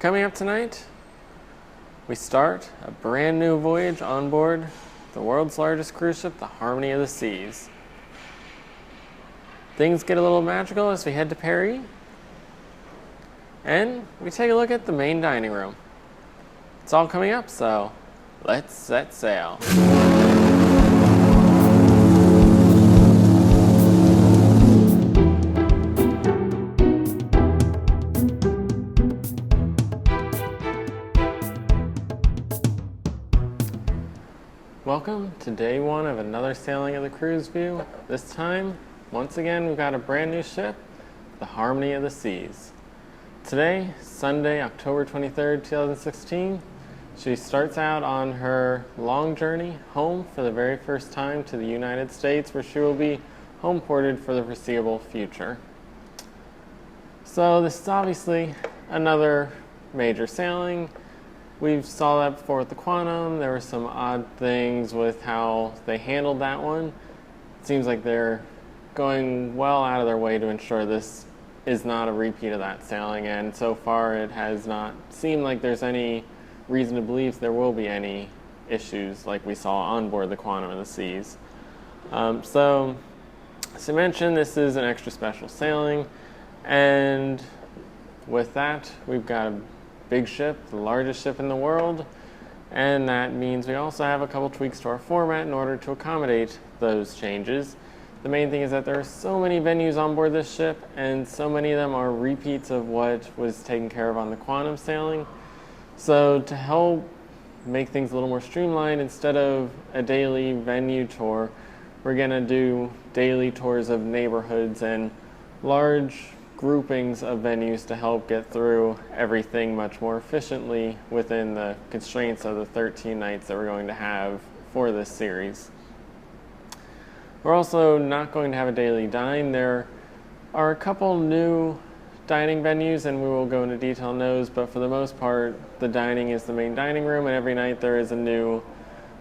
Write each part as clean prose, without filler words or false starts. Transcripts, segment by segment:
Coming up tonight, we start a brand new voyage on board the world's largest cruise ship, the Harmony of the Seas. Things get a little magical as we head to Paris, and we take a look at the main dining room. It's all coming up, so let's set sail. Welcome to day one of another sailing of the CruiseView. This time, once again, we've got a brand new ship, the Harmony of the Seas. Today, Sunday, October 23rd, 2016, she starts out on her long journey home for the very first time to the United States, where she will be home ported for the foreseeable future. So this is obviously another major sailing. We saw that before with the Quantum. There were some odd things with how they handled that one. It seems like they're going well out of their way to ensure this is not a repeat of that sailing, and so far it has not seemed like there's any reason to believe there will be any issues like we saw on board the Quantum of the Seas. So, as I mentioned, this is an extra special sailing, and with that, we've got a big ship, the largest ship in the world, and that means we also have a couple tweaks to our format in order to accommodate those changes. The main thing is that there are so many venues on board this ship, and so many of them are repeats of what was taken care of on the Quantum sailing. So to help make things a little more streamlined, instead of a daily venue tour, we're going to do daily tours of neighborhoods and large groupings of venues to help get through everything much more efficiently within the constraints of the 13 nights that we're going to have for this series. We're also not going to have a daily dine. There are a couple new dining venues, and we will go into detail on those, but for the most part, the dining is the main dining room, and every night there is a new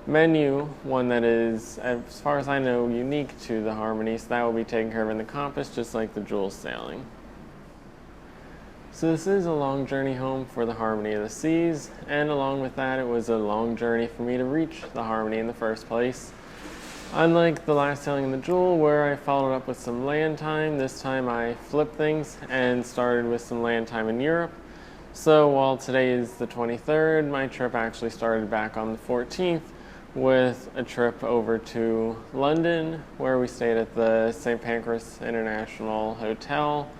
menu, one that is, as far as I know, unique to the Harmony, so that will be taken care of in the Compass, just like the Jules sailing. So this is a long journey home for the Harmony of the Seas, and along with that, it was a long journey for me to reach the Harmony in the first place. Unlike the last sailing in the Jewel, where I followed up with some land time, this time I flipped things and started with some land time in Europe. So while today is the 23rd, my trip actually started back on the 14th with a trip over to London, where we stayed at the St. Pancras International Hotel,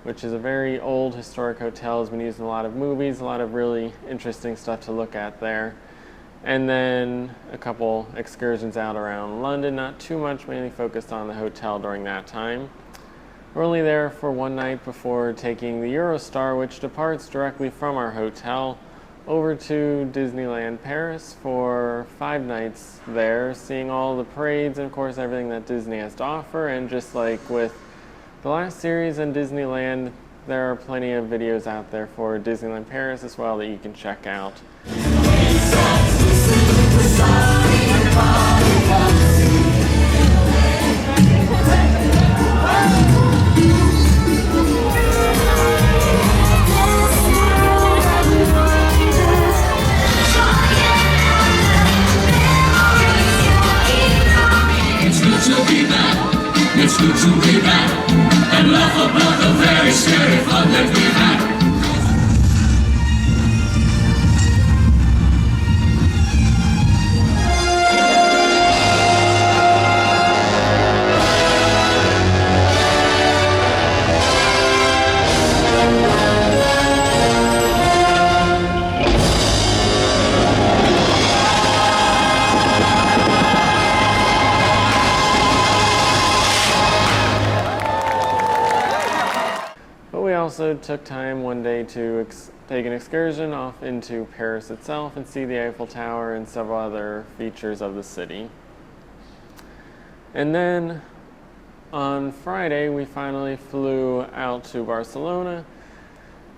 which is a very old historic hotel. Has been used in a lot of movies, a lot of really interesting stuff to look at there. And then a couple excursions out around London, not too much, mainly focused on the hotel during that time. We're only there for one night before taking the Eurostar, which departs directly from our hotel over to Disneyland Paris for 5 nights there, seeing all the parades and of course everything that Disney has to offer. And just like with the last series in Disneyland, there are plenty of videos out there for Disneyland Paris as well that you can check out. It's good to be back and laugh about the very scary fun that we had. Also took time one day to take an excursion off into Paris itself and see the Eiffel Tower and several other features of the city. And then on Friday we finally flew out to Barcelona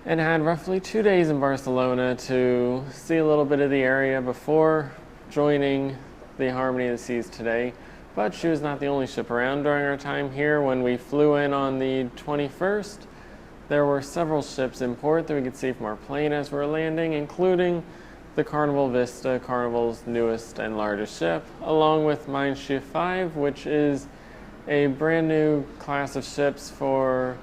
and had roughly 2 days in Barcelona to see a little bit of the area before joining the Harmony of the Seas today. But she was not the only ship around during our time here. When we flew in on the 21st, there were several ships in port that we could see from our plane as we were landing, including the Carnival Vista, Carnival's newest and largest ship, along with Mein Schiff 5, which is a brand new class of ships for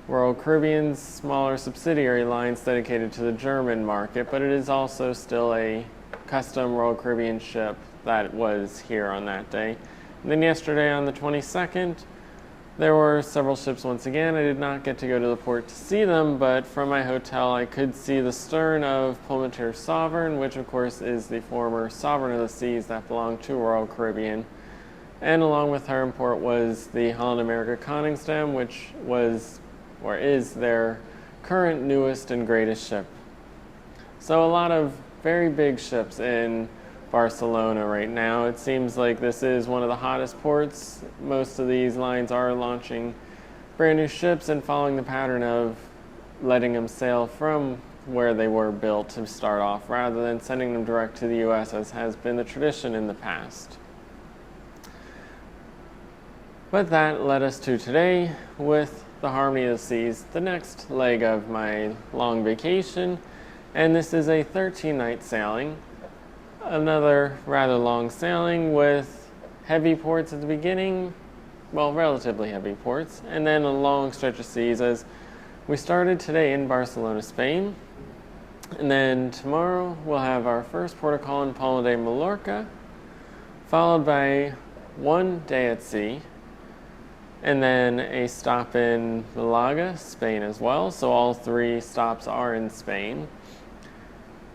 Royal Caribbean's smaller subsidiary lines dedicated to the German market, but it is also still a custom Royal Caribbean ship that was here on that day. And then yesterday on the 22nd, there were several ships once again. I did not get to go to the port to see them, but from my hotel I could see the stern of Pullmantur Sovereign, which of course is the former Sovereign of the Seas that belonged to Royal Caribbean. And along with her in port was the Holland America Koningsdam, which was, or is, their current newest and greatest ship. So a lot of very big ships in Barcelona right now. It seems like this is one of the hottest ports. Most of these lines are launching brand new ships and following the pattern of letting them sail from where they were built to start off, rather than sending them direct to the US, as has been the tradition in the past. But that led us to today with the Harmony of the Seas, the next leg of my long vacation, and this is a 13-night sailing. Another rather long sailing with heavy ports at the beginning, well, relatively heavy ports, and then a long stretch of seas as we started today in Barcelona, Spain. And then tomorrow we'll have our first port of call in Palma de Mallorca, followed by one day at sea, and then a stop in Malaga, Spain as well. So all three stops are in Spain.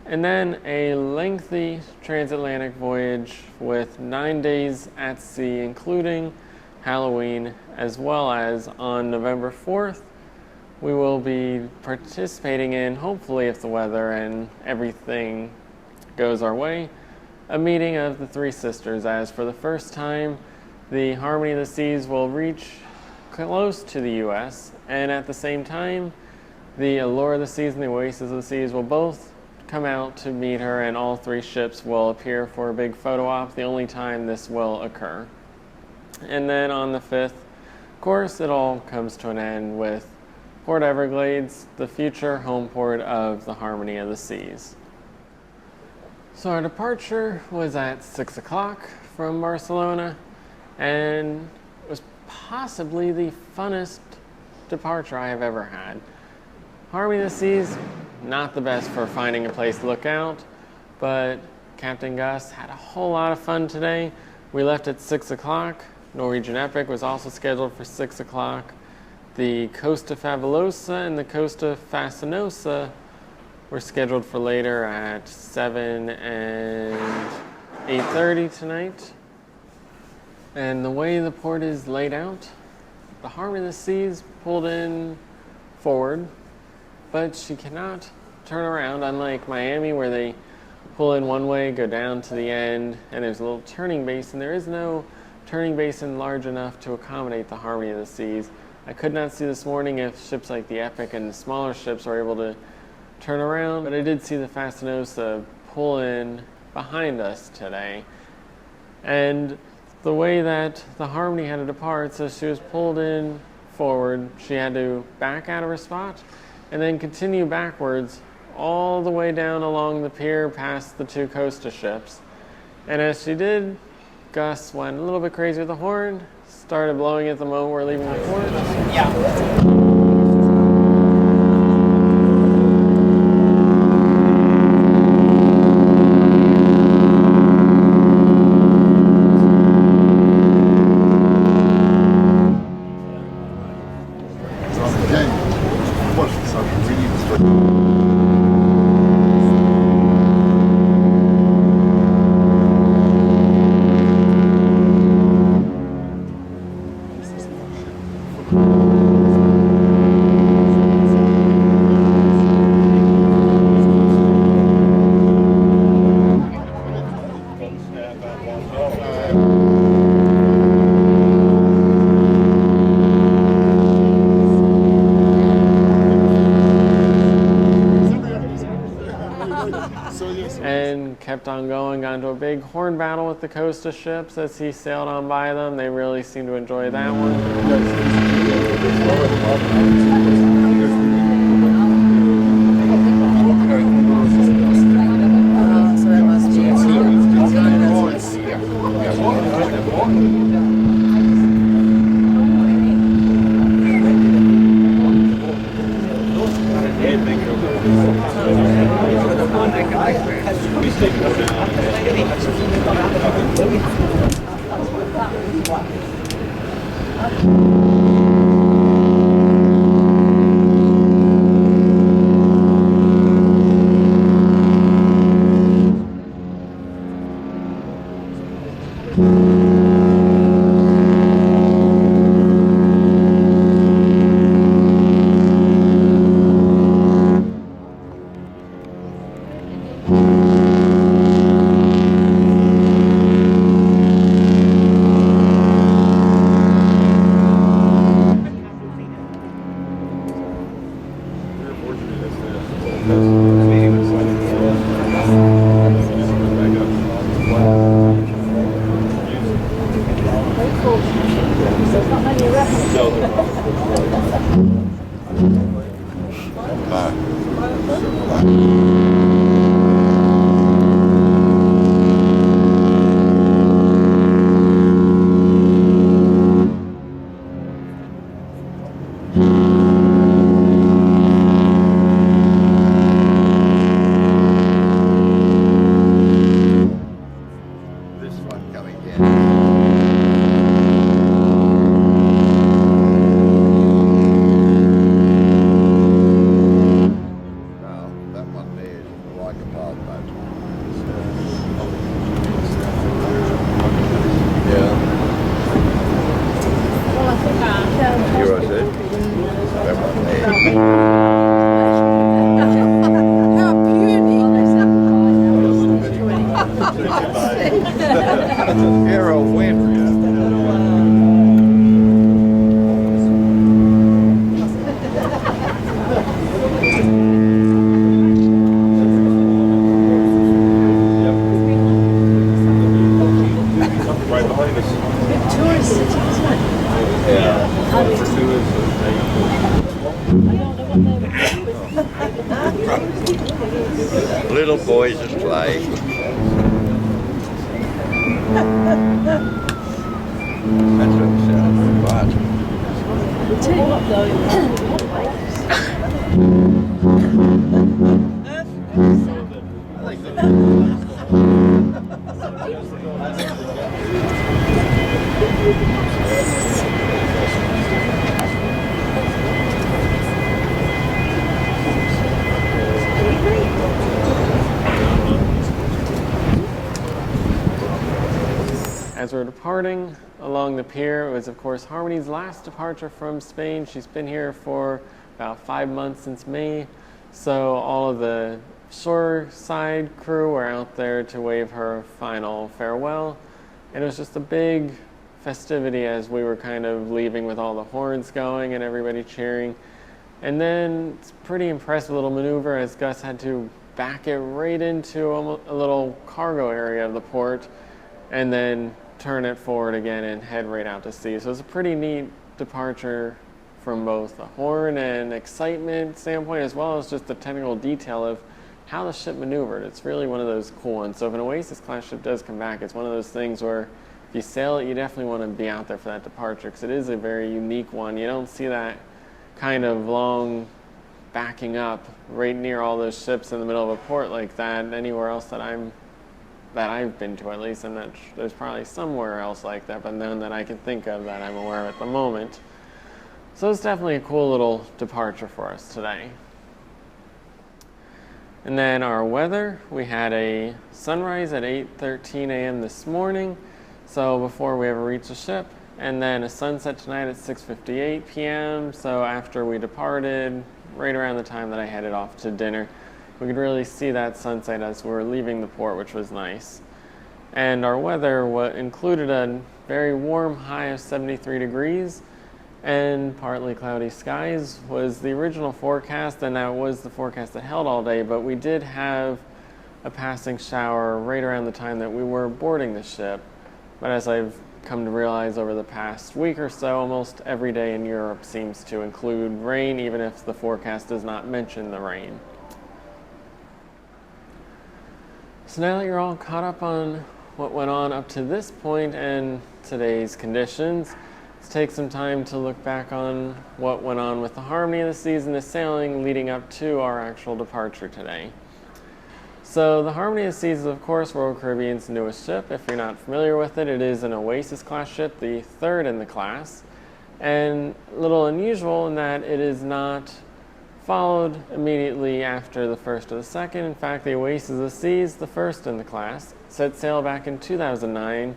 And then a lengthy transatlantic voyage with 9 days at sea, including Halloween, as well as on November 4th, we will be participating in, hopefully if the weather and everything goes our way, a meeting of the Three Sisters, as for the first time, the Harmony of the Seas will reach close to the US, and at the same time, the Allure of the Seas and the Oasis of the Seas will both come out to meet her, and all three ships will appear for a big photo op, the only time this will occur. And then on the 5th, of course, it all comes to an end with Port Everglades, the future home port of the Harmony of the Seas. So our departure was at 6 o'clock from Barcelona, and it was possibly the funnest departure I have ever had. Harmony of the Seas, not the best for finding a place to look out, but Captain Gus had a whole lot of fun today. We left at 6 o'clock. Norwegian Epic was also scheduled for 6 o'clock. The Costa Fabulosa and the Costa Fascinosa were scheduled for later at 7 and 8:30 tonight. And the way the port is laid out, the Harmony of the Seas pulled in forward, but she cannot turn around, unlike Miami where they pull in one way, go down to the end, and there's a little turning basin. There is no turning basin large enough to accommodate the Harmony of the Seas. I could not see this morning if ships like the Epic and the smaller ships are able to turn around, but I did see the Fascinosa pull in behind us today. And the way that the Harmony had to depart, so she was pulled in forward, she had to back out of her spot and then continue backwards all the way down along the pier past the two Costa ships. And as she did, Gus went a little bit crazy with the horn, started blowing at the moment we're leaving the port. Yeah. And kept on going, got into a big horn battle with the Costa ships as he sailed on by them. They really seemed to enjoy that one. Little boys at play. That's what it sounds like. Tell you what though, As we're departing along the pier, it was of course Harmony's last departure from Spain. She's been here for about 5 months since May, so all of the shoreside crew were out there to wave her final farewell. And it was just a big festivity as we were kind of leaving with all the horns going and everybody cheering. And then it's a pretty impressive little maneuver as Gus had to back it right into a little cargo area of the port and then turn it forward again and head right out to sea. So it's a pretty neat departure from both the horn and excitement standpoint, as well as just the technical detail of how the ship maneuvered. It's really one of those cool ones. So if an Oasis class ship does come back, it's one of those things where if you sail it, you definitely want to be out there for that departure because it is a very unique one. You don't see that kind of long backing up right near all those ships in the middle of a port like that anywhere else that I've been to, at least. And there's probably somewhere else like that, but none that I can think of that I'm aware of at the moment. So it's definitely a cool little departure for us today. And then our weather, we had a sunrise at 8:13 a.m. this morning, so before we ever reached the ship, and then a sunset tonight at 6:58 p.m. So after we departed, right around the time that I headed off to dinner, we could really see that sunset as we were leaving the port, which was nice. And our weather included a very warm high of 73 degrees and partly cloudy skies was the original forecast, and that was the forecast that held all day, but we did have a passing shower right around the time that we were boarding the ship. But as I've come to realize over the past week or so, almost every day in Europe seems to include rain, even if the forecast does not mention the rain. So now that you're all caught up on what went on up to this point and today's conditions, let's take some time to look back on what went on with the Harmony of the Seas and the sailing leading up to our actual departure today. So the Harmony of the Seas is, of course, Royal Caribbean's newest ship. If you're not familiar with it, it is an Oasis-class ship, the third in the class, and a little unusual in that it is not followed immediately after the first or the second. In fact, the Oasis of the Seas, the first in the class, set sail back in 2009,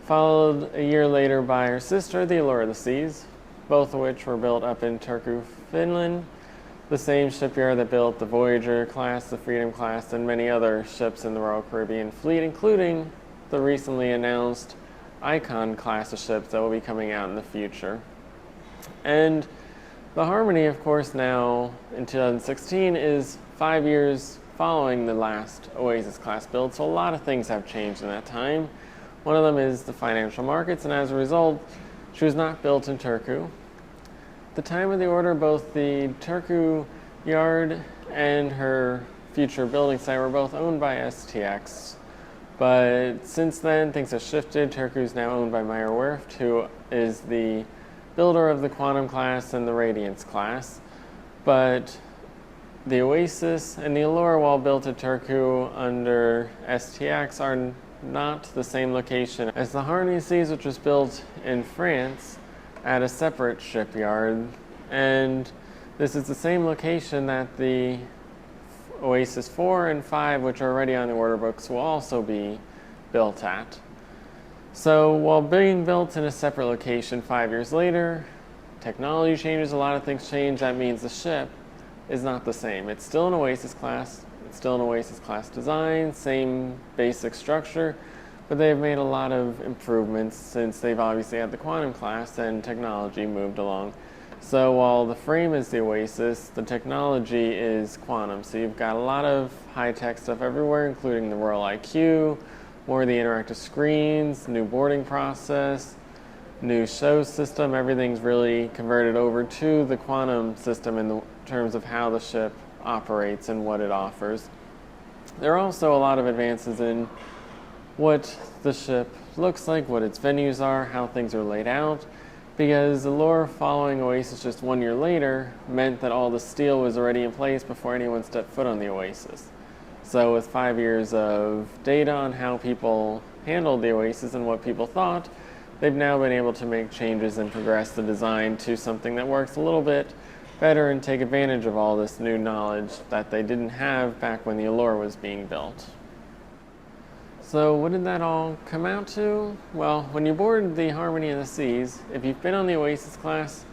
followed a year later by her sister, the Allure of the Seas, both of which were built up in Turku, Finland, the same shipyard that built the Voyager class, the Freedom class, and many other ships in the Royal Caribbean fleet, including the recently announced Icon class of ships that will be coming out in the future. And the Harmony, of course, now in 2016 is 5 years following the last Oasis class build, so a lot of things have changed in that time. One of them is the financial markets, and as a result, she was not built in Turku. At the time of the order, both the Turku yard and her future building site were both owned by STX. But since then, things have shifted. Turku is now owned by Meyer Werft, who is the builder of the Quantum class and the Radiance class. But the Oasis and the Allure, while built at Turku under STX, are not the same location as the Harmony of the Seas, which was built in France at a separate shipyard, and this is the same location that the Oasis 4 and 5, which are already on the order books, will also be built at. So while being built in a separate location 5 years later, technology changes, a lot of things change. That means the ship is not the same. It's still an Oasis class, it's still an Oasis class design, same basic structure, but they've made a lot of improvements since they've obviously had the Quantum class and technology moved along. So while the frame is the Oasis, the technology is Quantum. So you've got a lot of high-tech stuff everywhere, including the Royal IQ, more of the interactive screens, new boarding process, new show system. Everything's really converted over to the Quantum system in terms of how the ship operates and what it offers. There are also a lot of advances in what the ship looks like, what its venues are, how things are laid out, because Allure following Oasis just 1 year later meant that all the steel was already in place before anyone stepped foot on the Oasis. So with 5 years of data on how people handled the Oasis and what people thought, they've now been able to make changes and progress the design to something that works a little bit better and take advantage of all this new knowledge that they didn't have back when the Allure was being built. So what did that all come out to? Well, when you board the Harmony of the Seas, if you've been on the Oasis class,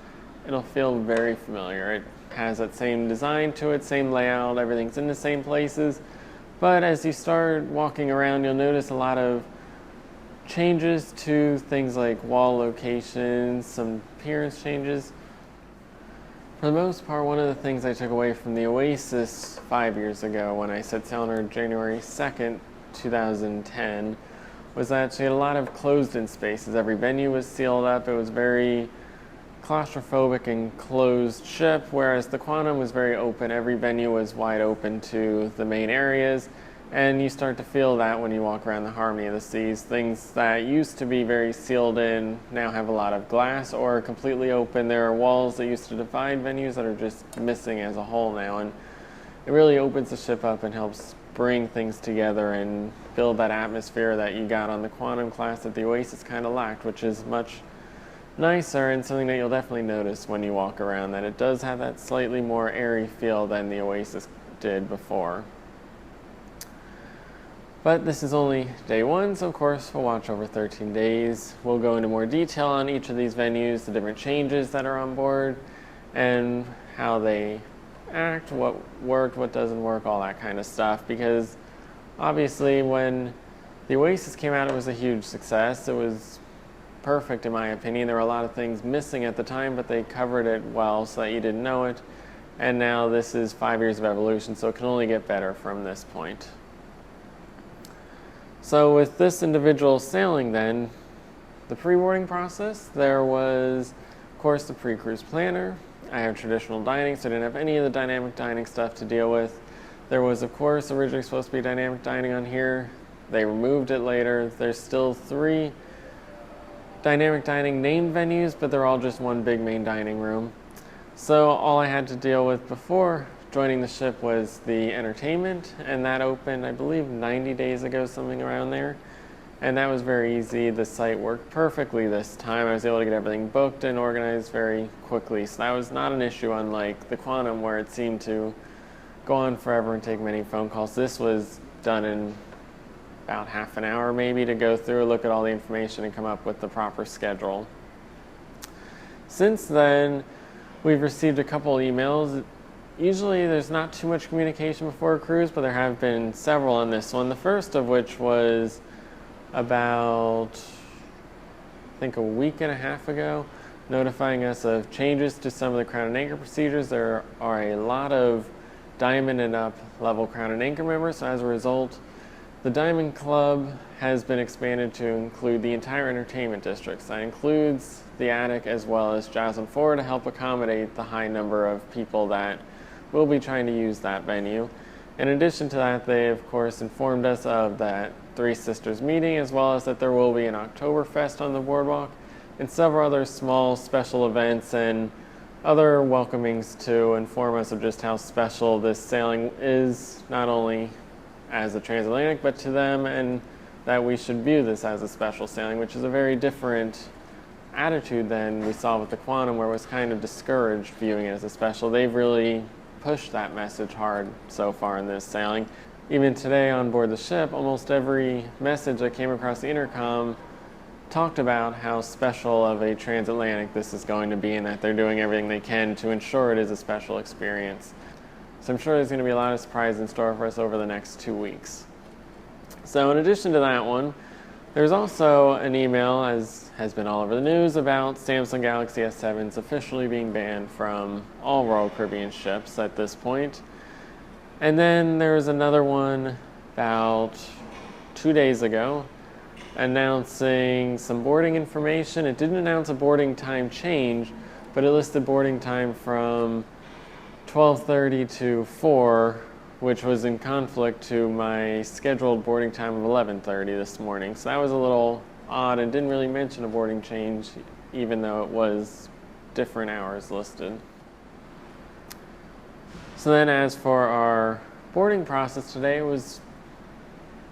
it'll feel very familiar. It has that same design to it, same layout, everything's in the same places. But as you start walking around, you'll notice a lot of changes to things like wall locations, some appearance changes. For the most part, one of the things I took away from the Oasis 5 years ago when I set sail on her January 2nd, 2010, was that she had a lot of closed-in spaces. Every venue was sealed up. It was very claustrophobic and closed ship, whereas the Quantum was very open. Every venue was wide open to the main areas, and you start to feel that when you walk around the Harmony of the Seas. Things that used to be very sealed in now have a lot of glass or are completely open. There are walls that used to divide venues that are just missing as a whole now, and it really opens the ship up and helps bring things together and build that atmosphere that you got on the Quantum class that the Oasis kind of lacked, which is much nicer and something that you'll definitely notice when you walk around, that it does have that slightly more airy feel than the Oasis did before. But this is only day one, so of course we'll watch over 13 days. We'll go into more detail on each of these venues, the different changes that are on board, and how they act, what worked, what doesn't work, all that kind of stuff, because obviously when the Oasis came out, it was a huge success. It was perfect in my opinion. There were a lot of things missing at the time, but they covered it well so that you didn't know it. And now this is 5 years of evolution, so it can only get better from this point. So with this individual sailing then, the pre-boarding process, there was, of course, the pre-cruise planner. I have traditional dining, so I didn't have any of the dynamic dining stuff to deal with. There was, of course, originally supposed to be dynamic dining on here. They removed it later. There's still 3 dynamic dining named venues, but they're all just one big main dining room. So all I had to deal with before joining the ship was the entertainment, and that opened, I believe, 90 days ago, something around there. And that was very easy. The site worked perfectly this time. I was able to get everything booked and organized very quickly. So that was not an issue, unlike the Quantum, where it seemed to go on forever and take many phone calls. This was done in about half an hour maybe to go through, look at all the information, and come up with the proper schedule. Since then, we've received a couple items. Usually there's not too much communication before a cruise, but there have been several on this one. The first of which was about, I think, a week and a half ago, notifying us of changes to some of the Crown and Anchor procedures. There are a lot of Diamond and up level Crown and Anchor members, so as a result, the Diamond Club has been expanded to include the entire entertainment district. So that includes the attic as well as Joslyn 4 to help accommodate the high number of people that will be trying to use that venue. In addition to that, they of course informed us of that Three Sisters meeting, as well as that there will be an Oktoberfest on the boardwalk and several other small special events and other welcomings to inform us of just how special this sailing is, not only as a transatlantic, but to them, and that we should view this as a special sailing, which is a very different attitude than we saw with the Quantum, where it was kind of discouraged viewing it as a special. They've really pushed that message hard so far in this sailing. Even today on board the ship, almost every message that came across the intercom talked about how special of a transatlantic this is going to be, and that they're doing everything they can to ensure it is a special experience. So I'm sure there's going to be a lot of surprises in store for us over the next 2 weeks. So in addition to that one, there's also an email, as has been all over the news, about Samsung Galaxy S7s officially being banned from all Royal Caribbean ships at this point. And then there's another one about 2 days ago announcing some boarding information. It didn't announce a boarding time change, but it listed boarding time from 12:30 to 4, which was in conflict to my scheduled boarding time of 11:30 this morning. So that was a little odd and didn't really mention a boarding change, even though it was different hours listed. So then as for our boarding process today, it was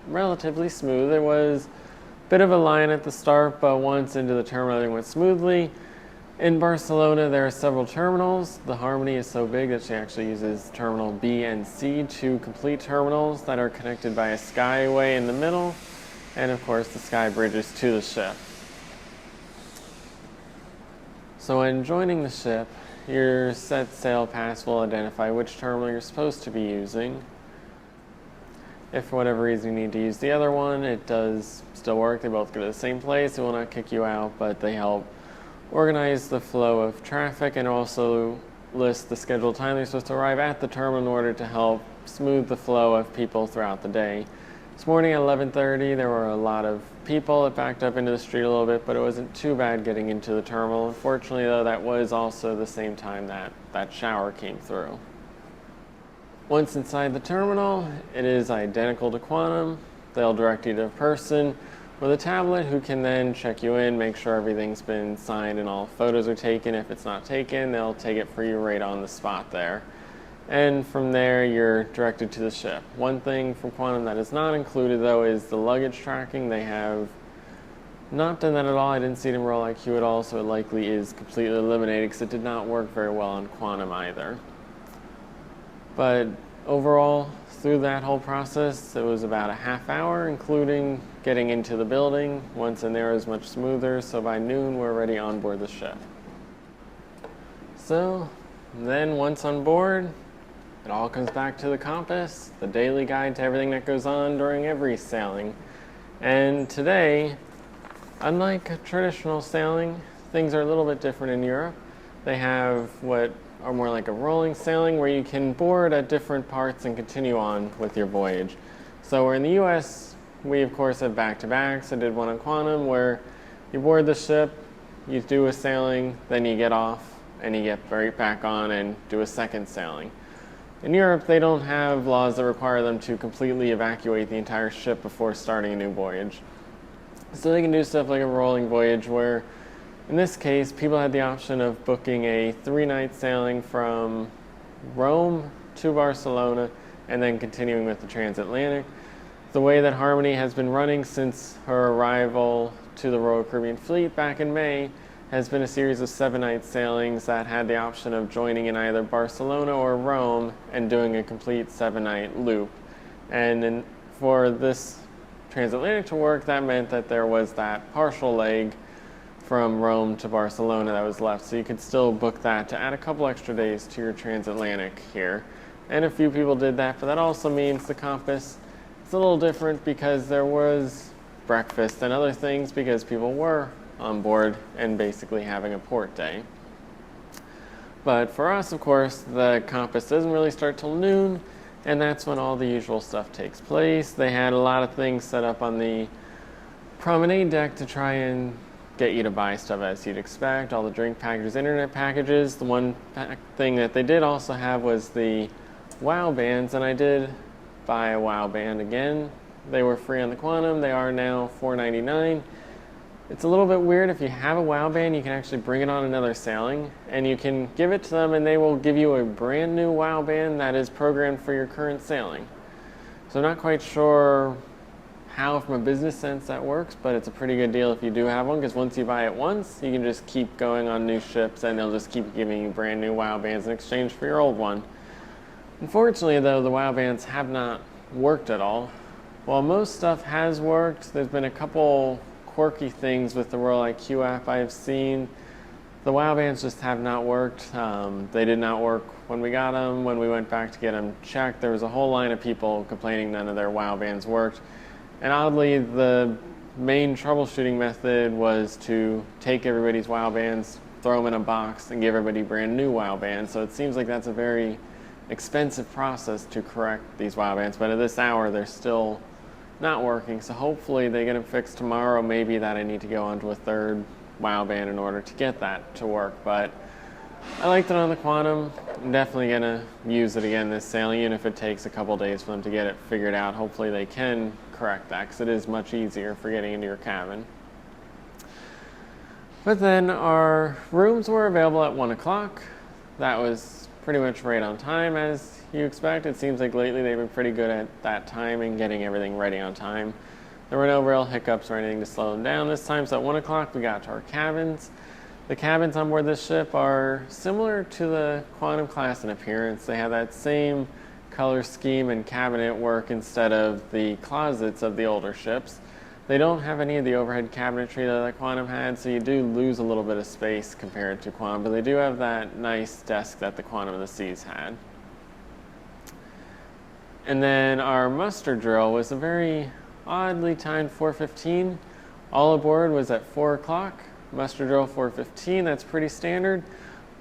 relatively smooth. There was a bit of a line at the start, but once into the terminal, everything went smoothly. In Barcelona, there are several terminals. The Harmony is so big that she actually uses Terminal B and C, two complete terminals that are connected by a skyway in the middle, and of course the sky bridges to the ship. So when joining the ship, your set sail pass will identify which terminal you're supposed to be using. If for whatever reason you need to use the other one, it does still work. They both go to the same place. It will not kick you out, but they help organize the flow of traffic and also list the scheduled time they're supposed to arrive at the terminal in order to help smooth the flow of people throughout the day. This morning at 11:30, there were a lot of people. It backed up into the street a little bit, but it wasn't too bad getting into the terminal. Unfortunately, though, that was also the same time that shower came through. Once inside the terminal, it is identical to Quantum. They'll direct you to a person with a tablet who can then check you in, make sure everything's been signed and all photos are taken. If it's not taken, they'll take it for you right on the spot there. And from there, you're directed to the ship. One thing from Quantum that is not included, though, is the luggage tracking. They have not done that at all. I didn't see it in Royal IQ at all, so it likely is completely eliminated because it did not work very well on Quantum either. But overall, through that whole process, it was about a half hour, including getting into the building. Once in there, it was much smoother, so by noon, we're already on board the ship. So then once on board, it all comes back to the compass, the daily guide to everything that goes on during every sailing. And today, unlike a traditional sailing, things are a little bit different in Europe. They have what are more like a rolling sailing where you can board at different parts and continue on with your voyage. So we're in the US, we of course have back-to-backs. I did one on Quantum where you board the ship, you do a sailing, then you get off and you get right back on and do a second sailing. In Europe, they don't have laws that require them to completely evacuate the entire ship before starting a new voyage. So they can do stuff like a rolling voyage where, in this case, people had the option of booking a 3-night sailing from Rome to Barcelona and then continuing with the transatlantic. The way that Harmony has been running since her arrival to the Royal Caribbean Fleet back in May has been a series of 7-night sailings that had the option of joining in either Barcelona or Rome and doing a complete 7-night loop. And for this transatlantic to work, that meant that there was that partial leg from Rome to Barcelona that was left. So you could still book that to add a couple extra days to your transatlantic here. And a few people did that, but that also means the compass is a little different because there was breakfast and other things because people were on board and basically having a port day. But for us, of course, the compass doesn't really start till noon, and that's when all the usual stuff takes place. They had a lot of things set up on the promenade deck to try and get you to buy stuff as you'd expect, all the drink packages, internet packages. The one thing that they did also have was the WoW bands, and I did buy a WoW band again. They were free on the Quantum. They are now $4.99. It's a little bit weird. If you have a WoW band, you can actually bring it on another sailing, and you can give it to them, and they will give you a brand new WoW band that is programmed for your current sailing. So I'm not quite sure how, from a business sense, that works, but it's a pretty good deal if you do have one, because once you buy it once, you can just keep going on new ships, and they'll just keep giving you brand new WoW bands in exchange for your old one. Unfortunately, though, the WoW bands have not worked at all. While most stuff has worked, there's been a couple quirky things with the Royal IQ app I've seen. The WoW bands just have not worked. They did not work when we got them. When we went back to get them checked, there was a whole line of people complaining none of their WoW bands worked. And oddly, the main troubleshooting method was to take everybody's WoW bands, throw them in a box, and give everybody brand new WoW bands. So it seems like that's a very expensive process to correct these WoW bands. But at this hour, they're still not working, so hopefully they get them fixed tomorrow. Maybe that I need to go onto a third WoW band in order to get that to work, but I liked it on the Quantum. I'm definitely gonna use it again this sailing, even if it takes a couple days for them to get it figured out. Hopefully they can correct that, because it is much easier for getting into your cabin. But then our rooms were available at 1 o'clock. That was pretty much right on time, as you expect. It seems like lately they've been pretty good at that time and getting everything ready on time. There were no real hiccups or anything to slow them down this time, so at 1 o'clock we got to our cabins. The cabins on board this ship are similar to the Quantum class in appearance. They have that same color scheme and cabinet work instead of the closets of the older ships. They don't have any of the overhead cabinetry that the Quantum had, so you do lose a little bit of space compared to Quantum, but they do have that nice desk that the Quantum of the Seas had. And then our muster drill was a very oddly timed 4:15. All aboard was at 4 o'clock. Muster drill 4:15, that's pretty standard.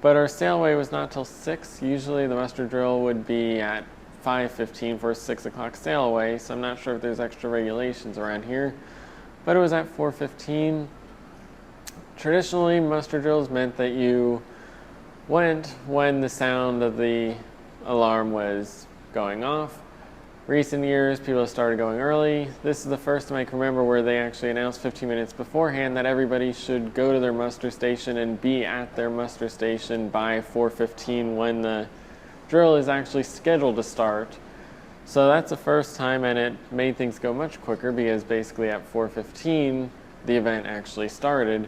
But our sailaway was not till 6. Usually the muster drill would be at 5:15 for a 6 o'clock sailaway, so I'm not sure if there's extra regulations around here. But it was at 4:15. Traditionally, muster drills meant that you went when the sound of the alarm was going off. Recent years, people have started going early. This is the first time I can remember where they actually announced 15 minutes beforehand that everybody should go to their muster station and be at their muster station by 4:15 when the drill is actually scheduled to start. So that's the first time, and it made things go much quicker because basically at 4:15 the event actually started.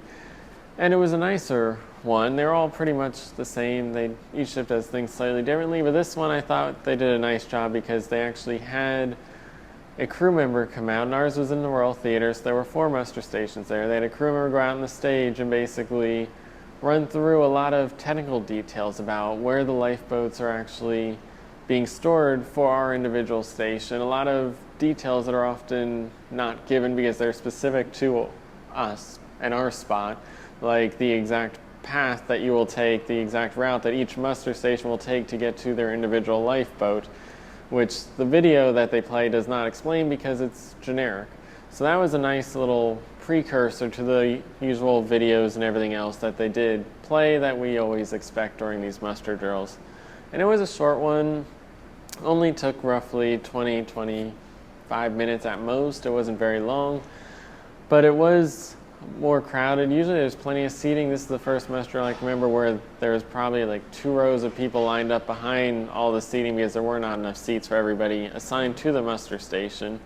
And it was a nicer one. They're all pretty much the same. Each ship does things slightly differently, but this one I thought they did a nice job because they actually had a crew member come out, and ours was in the Royal Theatre, so there were 4 muster stations there. They had a crew member go out on the stage and basically run through a lot of technical details about where the lifeboats are actually being stored for our individual station. A lot of details that are often not given because they're specific to us and our spot, like the exact path that you will take, the exact route that each muster station will take to get to their individual lifeboat, which the video that they play does not explain because it's generic. So that was a nice little precursor to the usual videos and everything else that they did play that we always expect during these muster drills. And it was a short one, only took roughly 20-25 minutes at most. It wasn't very long. but it was more crowded. Usually there's plenty of seating. This is the first muster I can remember where there was probably like 2 rows of people lined up behind all the seating because there were not enough seats for everybody assigned to the muster station.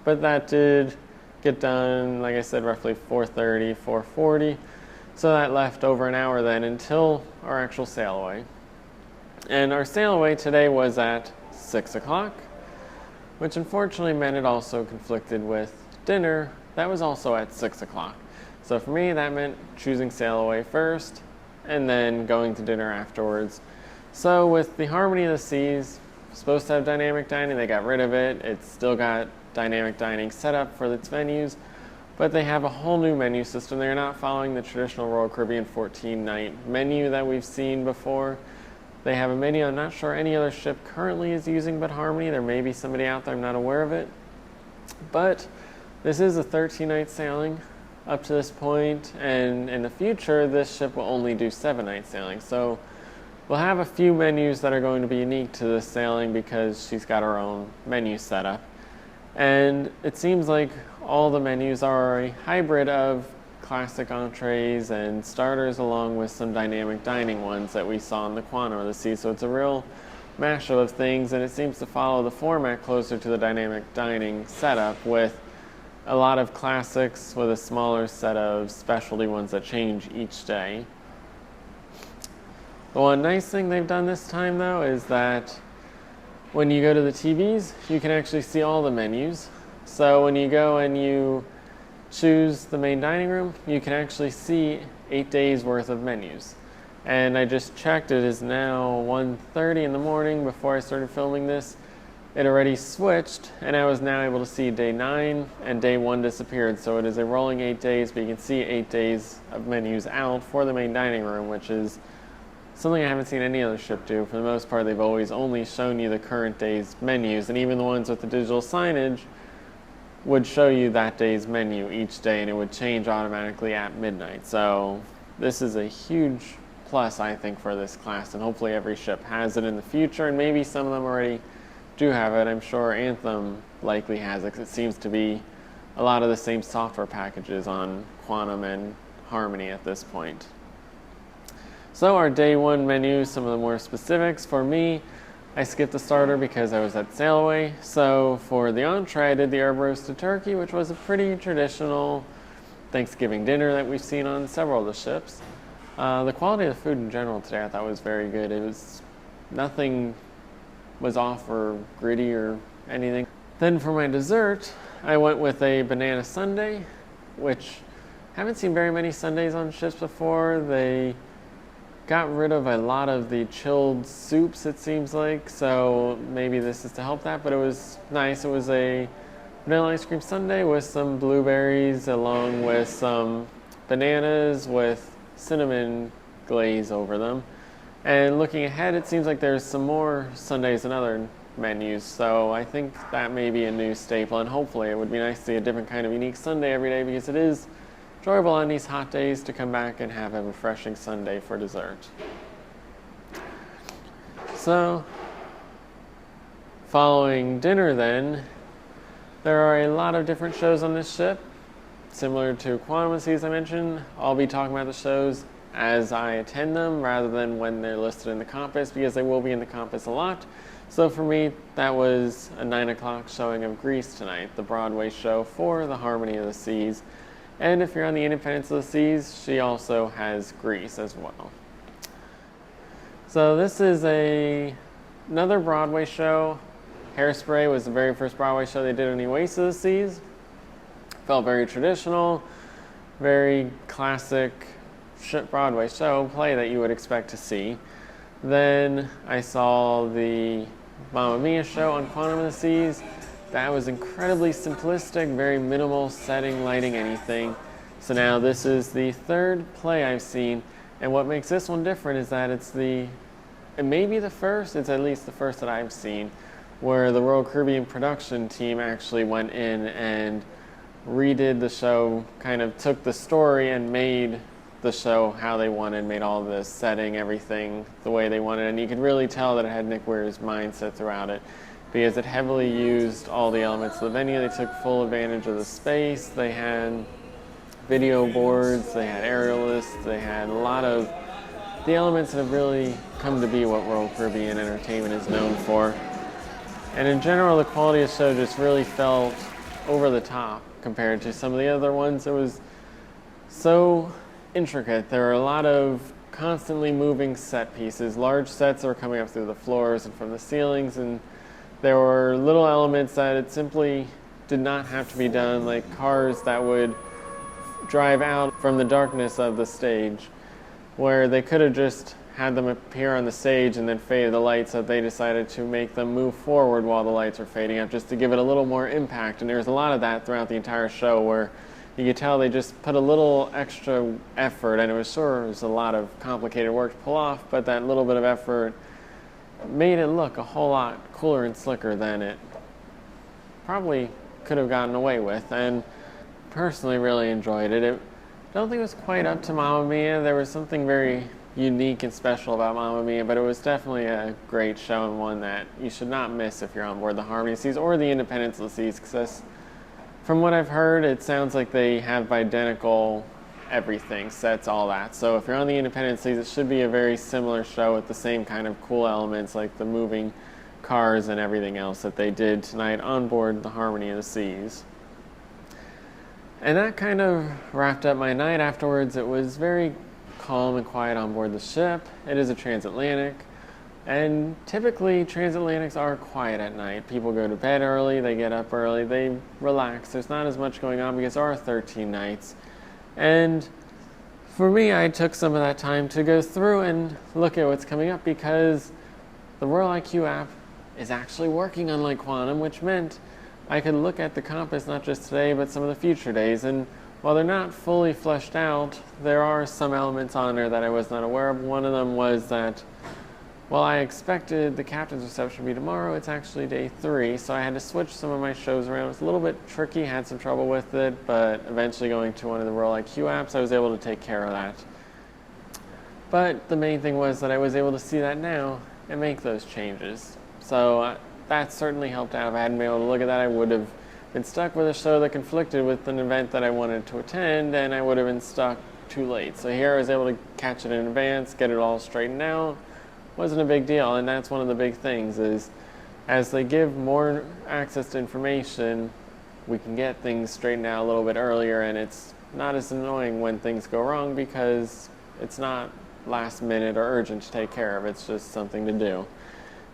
But that did get done, like I said, roughly 4:30, 4:40. So that left over an hour then until our actual sail away. And our sail away today was at 6 o'clock, which unfortunately meant it also conflicted with dinner. That was also at 6 o'clock. So for me, that meant choosing sail away first and then going to dinner afterwards. So with the Harmony of the Seas, supposed to have dynamic dining, they got rid of it. It's still got dynamic dining set up for its menus, but they have a whole new menu system. They're not following the traditional Royal Caribbean 14-night menu that we've seen before. They have a menu I'm not sure any other ship currently is using but Harmony. There may be somebody out there, I'm not aware of it. But this is a 13-night sailing up to this point, and in the future this ship will only do 7-night sailing. So we'll have a few menus that are going to be unique to this sailing because she's got her own menu set up. And it seems like all the menus are a hybrid of classic entrees and starters along with some dynamic dining ones that we saw in the Quantum of the Sea. So it's a real mashup of things, and it seems to follow the format closer to the dynamic dining setup with a lot of classics with a smaller set of specialty ones that change each day. The one nice thing they've done this time though is that when you go to the TVs, you can actually see all the menus. So when you go and you choose the main dining room, you can actually see 8 days worth of menus. And I just checked, it is now 1:30 in the morning before I started filming this. It already switched, and I was now able to see day 9, and day 1 disappeared. So it is a rolling 8 days, but you can see 8 days of menus out for the main dining room, which is something I haven't seen any other ship do. For the most part, they've always only shown you the current day's menus, and even the ones with the digital signage would show you that day's menu each day, and it would change automatically at midnight. So this is a huge plus, I think, for this class, and hopefully every ship has it in the future, and maybe some of them already do have it. I'm sure Anthem likely has it, because it seems to be a lot of the same software packages on Quantum and Harmony at this point. So our day 1 menu, some of the more specifics. For me, I skipped the starter because I was at sail away. So for the entree, I did the herb roasted turkey, which was a pretty traditional Thanksgiving dinner that we've seen on several of the ships. The quality of the food in general today I thought was very good. It was, nothing was off or gritty or anything. Then for my dessert, I went with a banana sundae, which I haven't seen very many sundaes on ships before. They got rid of a lot of the chilled soups, it seems like, so maybe this is to help that, but it was nice. It was a vanilla ice cream sundae with some blueberries along with some bananas with cinnamon glaze over them. And looking ahead, it seems like there's some more sundaes and other menus, so I think that may be a new staple, and hopefully it would be nice to see a different kind of unique sundae every day, because it is enjoyable on these hot days to come back and have a refreshing sundae for dessert. So, following dinner then, there are a lot of different shows on this ship. Similar to Quantum of the Seas I mentioned, I'll be talking about the shows as I attend them rather than when they're listed in the compass, because they will be in the compass a lot. So for me, that was a 9 o'clock showing of Grease tonight, the Broadway show for the Harmony of the Seas. And if you're on the Independence of the Seas, she also has Grease as well. So this is another Broadway show. Hairspray was the very first Broadway show they did on the Oasis of the Seas. Felt very traditional, very classic Broadway show play that you would expect to see. Then I saw the Mamma Mia show on Quantum of the Seas. That was incredibly simplistic, very minimal setting, lighting, anything. So now this is the third play I've seen, and what makes this one different is that it may be the first, it's at least the first that I've seen, where the Royal Caribbean production team actually went in and redid the show, kind of took the story and made the show how they wanted, made all the setting, everything the way they wanted, and you could really tell that it had Nick Weir's mindset throughout it. because it heavily used all the elements of the venue. They took full advantage of the space. They had video boards, they had aerialists, they had a lot of the elements that have really come to be what Royal Caribbean Entertainment is known for. And in general, the quality of the show just really felt over the top compared to some of the other ones. It was so intricate. There were a lot of constantly moving set pieces, large sets that were coming up through the floors and from the ceilings, and there were little elements that it simply did not have to be done, like cars that would drive out from the darkness of the stage, where they could have just had them appear on the stage and then faded the lights, so they decided to make them move forward while the lights were fading up just to give it a little more impact. And there's a lot of that throughout the entire show where you could tell they just put a little extra effort, and it was a lot of complicated work to pull off, but that little bit of effort made it look a whole lot cooler and slicker than it probably could have gotten away with. And personally really enjoyed it. I don't think it was quite up to Mamma Mia. There was something very unique and special about Mamma Mia, but it was definitely a great show and one that you should not miss if you're on board the Harmony Seas or the Independence of the Seas, because from what I've heard, it sounds like they have identical everything, sets, all that. So if you're on the Independence Seas, it should be a very similar show with the same kind of cool elements like the moving cars and everything else that they did tonight on board the Harmony of the Seas. And that kind of wrapped up my night. Afterwards, it was very calm and quiet on board the ship. It is a transatlantic, and typically transatlantics are quiet at night. People go to bed early, they get up early, they relax. There's not as much going on because there are 13 nights. And for me, I took some of that time to go through and look at what's coming up, because the Royal IQ app is actually working on Lake Quantum, which meant I could look at the compass not just today, but some of the future days. And while they're not fully fleshed out, there are some elements on there that I was not aware of. One of them was that while I expected the captain's reception to be tomorrow, it's actually day 3, so I had to switch some of my shows around. It was a little bit tricky, had some trouble with it, but eventually going to one of the Royal IQ apps, I was able to take care of that. But the main thing was that I was able to see that now and make those changes. So that certainly helped out. If I hadn't been able to look at that, I would have been stuck with a show that conflicted with an event that I wanted to attend, and I would have been stuck too late. So here I was able to catch it in advance, get it all straightened out. Wasn't a big deal, and that's one of the big things is as they give more access to information, we can get things straightened out a little bit earlier, and it's not as annoying when things go wrong because it's not last minute or urgent to take care of. It's just something to do.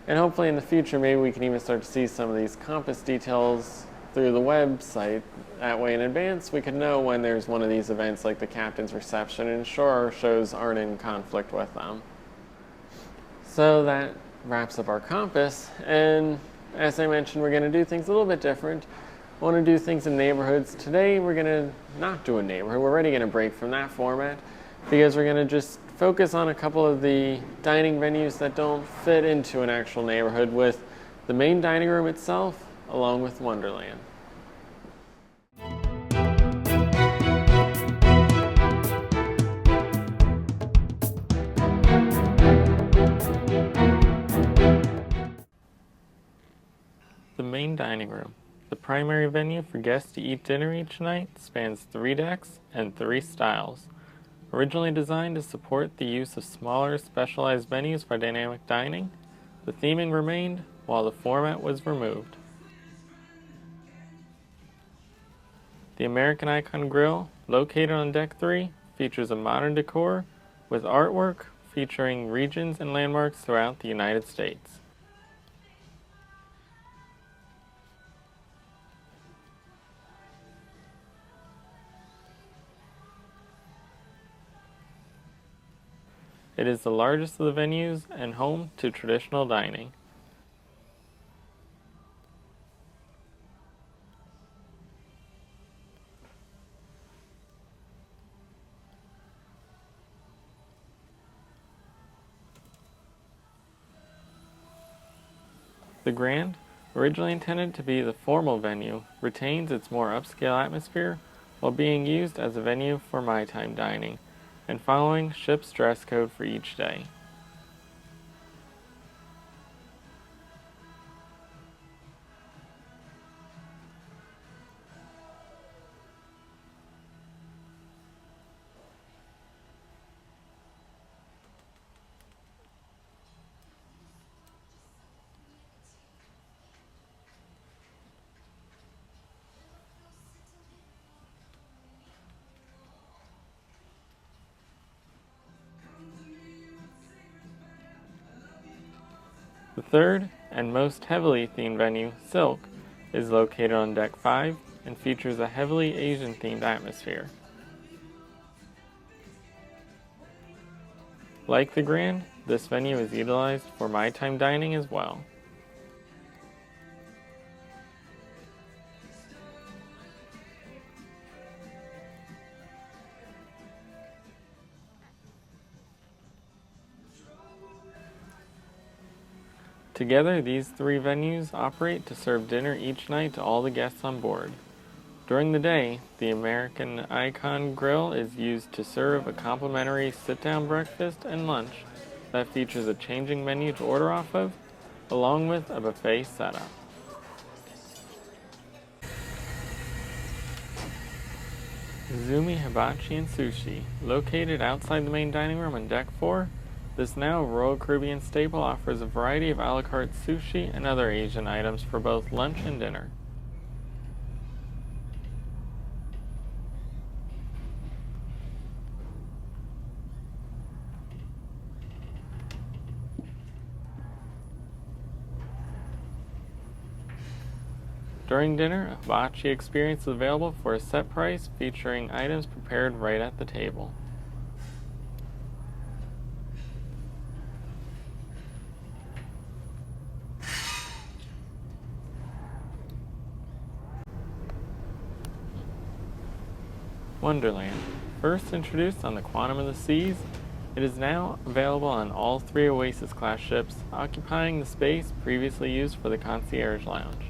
And hopefully in the future, maybe we can even start to see some of these compass details through the website. That way in advance, we could know when there's one of these events like the captain's reception and ensure our shows aren't in conflict with them. So that wraps up our compass. And as I mentioned, we're going to do things a little bit different. I want to do things in neighborhoods. Today, we're going to not do a neighborhood. We're already going to break from that format because we're going to just focus on a couple of the dining venues that don't fit into an actual neighborhood, with the main dining room itself along with Wonderland. The main dining room, the primary venue for guests to eat dinner each night, spans 3 decks and 3 styles. Originally designed to support the use of smaller, specialized venues for dynamic dining, the theming remained while the format was removed. The American Icon Grill, located on Deck 3, features a modern decor with artwork featuring regions and landmarks throughout the United States. It is the largest of the venues and home to traditional dining. The Grand, originally intended to be the formal venue, retains its more upscale atmosphere while being used as a venue for my time dining and following ship's dress code for each day. The third and most heavily themed venue, Silk, is located on Deck 5 and features a heavily Asian-themed atmosphere. Like the Grand, this venue is utilized for my time dining as well. Together, these three venues operate to serve dinner each night to all the guests on board. During the day, the American Icon Grill is used to serve a complimentary sit-down breakfast and lunch that features a changing menu to order off of, along with a buffet setup. Zumi Hibachi and Sushi, located outside the main dining room on Deck 4, this now Royal Caribbean staple offers a variety of a la carte sushi and other Asian items for both lunch and dinner. During dinner, a hibachi experience is available for a set price featuring items prepared right at the table. Wonderland. First introduced on the Quantum of the Seas, it is now available on all three Oasis-class ships, occupying the space previously used for the Concierge Lounge.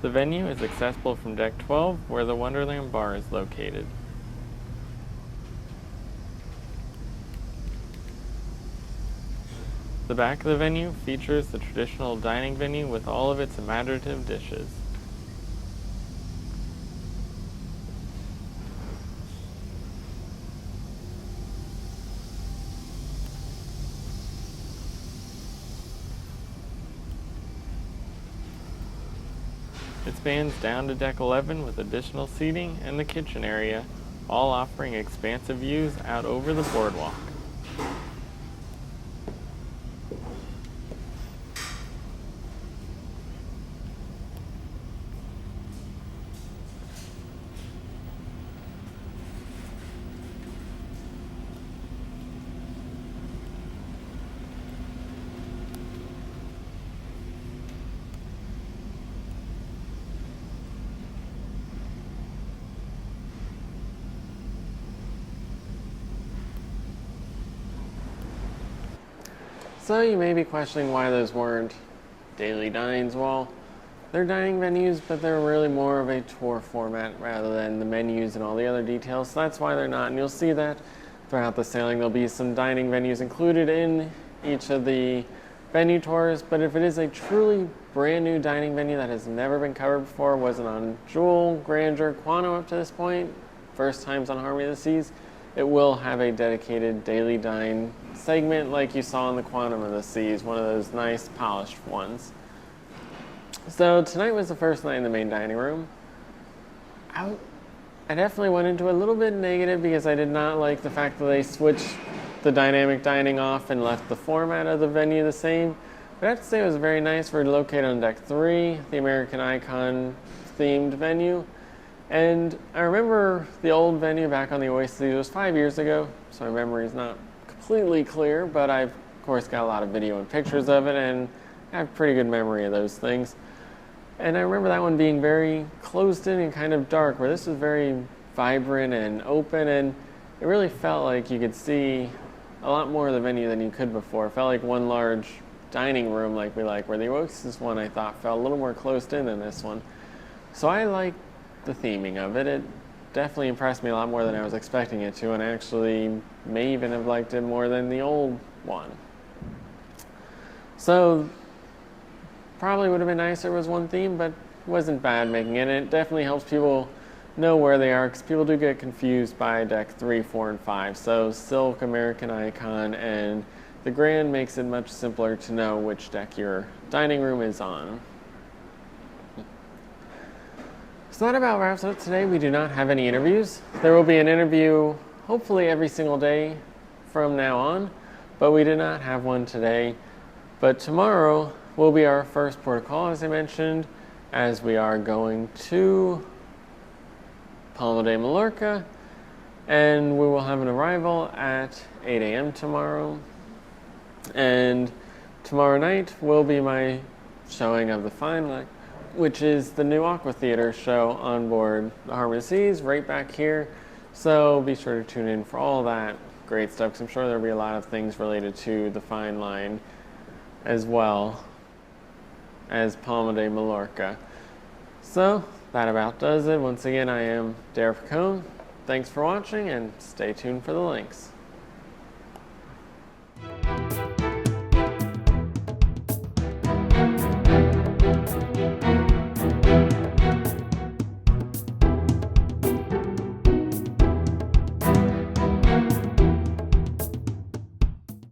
The venue is accessible from Deck 12, where the Wonderland Bar is located. The back of the venue features the traditional dining venue with all of its imaginative dishes. It spans down to Deck 11 with additional seating and the kitchen area, all offering expansive views out over the boardwalk. So you may be questioning why those weren't daily dines. Well, they're dining venues, but they're really more of a tour format rather than the menus and all the other details. So that's why they're not. And you'll see that throughout the sailing. There'll be some dining venues included in each of the venue tours. But if it is a truly brand new dining venue that has never been covered before, wasn't on Jewel, Grandeur, Quantum up to this point, first times on Harmony of the Seas, it will have a dedicated daily dine segment like you saw in the Quantum of the Seas, one of those nice polished ones. So tonight was the first night in the main dining room. I definitely went into a little bit negative because I did not like the fact that they switched the dynamic dining off and left the format of the venue the same. But I have to say it was very nice. We're located on Deck 3, the American Icon themed venue. And I remember the old venue back on the Oasis. It was 5 years ago, so my memory is not completely clear, but I've, of course, got a lot of video and pictures of it, and I have pretty good memory of those things. And I remember that one being very closed in and kind of dark, where this was very vibrant and open, and it really felt like you could see a lot more of the venue than you could before. It felt like one large dining room like we like, where the Oasis one I thought felt a little more closed in than this one. So I like the theming of it. It definitely impressed me a lot more than I was expecting it to, and I actually may even have liked it more than the old one. So probably would have been nicer if it was one theme, but it wasn't bad making it. It definitely helps people know where they are, because people do get confused by Deck 3, 4, and 5. So Silk, American Icon, and the Grand makes it much simpler to know which deck your dining room is on. So that about wraps up today. We do not have any interviews. There will be an interview hopefully every single day from now on, but we did not have one today. But tomorrow will be our first port of call, as I mentioned, as we are going to Palma de Mallorca, and we will have an arrival at 8 a.m. tomorrow. And tomorrow night will be my showing of the Fine Line, which is the new Aqua Theater show on board the Harmony Seas, right back here. So be sure to tune in for all that great stuff, because I'm sure there'll be a lot of things related to the Fine Line as well as Palma de Mallorca. So that about does it. Once again, I am Derek Picone. Thanks for watching, and stay tuned for the links.